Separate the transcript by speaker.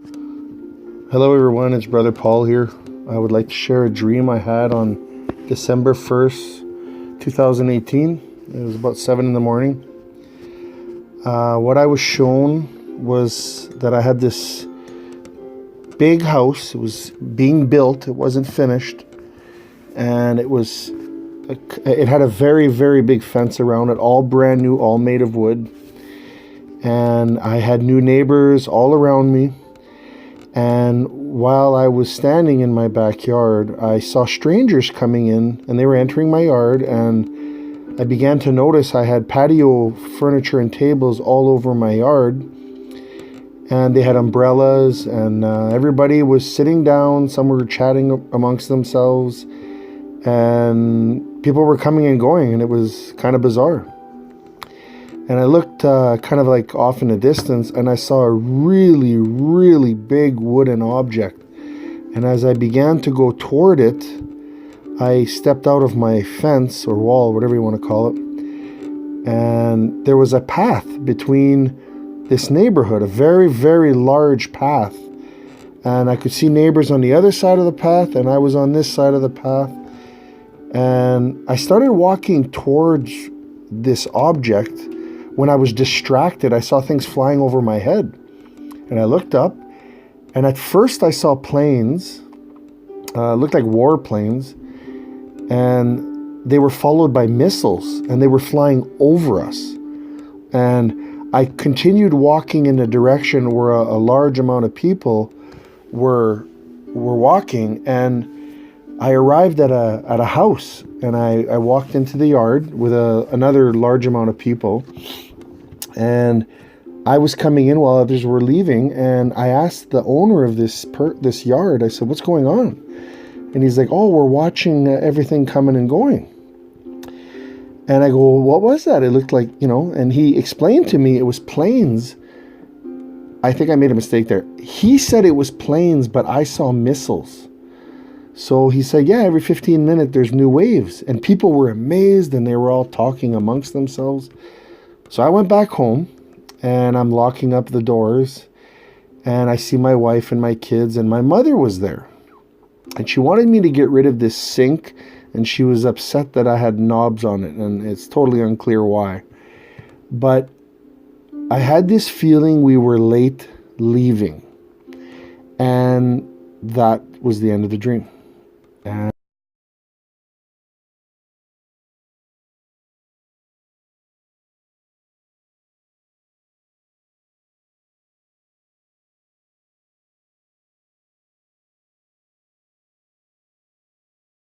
Speaker 1: Hello everyone, it's Brother Paul here. I would like to share a dream I had on December 1st, 2018. It was about 7 in the morning. What I was shown was that I had this big house. It was being built, it wasn't finished. And it had a very, very big fence around it, all brand new, all made of wood. And I had new neighbors all around me. And while I was standing in my backyard, I saw strangers coming in, and they were entering my yard, and I began to notice I had patio furniture and tables all over my yard, and they had umbrellas, and everybody was sitting down. Some were chatting amongst themselves, and people were coming and going, and it was kind of bizarre. And I looked kind of like off in the distance, and I saw a really, really big wooden object. And as I began to go toward it, I stepped out of my fence or wall, whatever you want to call it. And there was a path between this neighborhood, a very, very large path. And I could see neighbors on the other side of the path, and I was on this side of the path. And I started walking towards this object. When I was distracted, I saw things flying over my head. And I looked up, and at first I saw planes, looked like war planes, and they were followed by missiles, and they were flying over us. And I continued walking in a direction where a large amount of people were walking, and I arrived at a house, and I walked into the yard with another large amount of people. And I was coming in while others were leaving, and I asked the owner of this yard, I said, "What's going on?" And he's like, "Oh, we're watching everything coming and going." And I go, "Well, what was that?" It looked like, and he explained to me it was planes. I think I made a mistake there. He said it was planes, but I saw missiles. So he said, yeah, every 15 minutes there's new waves. And people were amazed, and they were all talking amongst themselves. So I went back home, and I'm locking up the doors, and I see my wife and my kids, and my mother was there. And she wanted me to get rid of this sink, and she was upset that I had knobs on it, and it's totally unclear why. But I had this feeling we were late leaving, and that was the end of the dream. And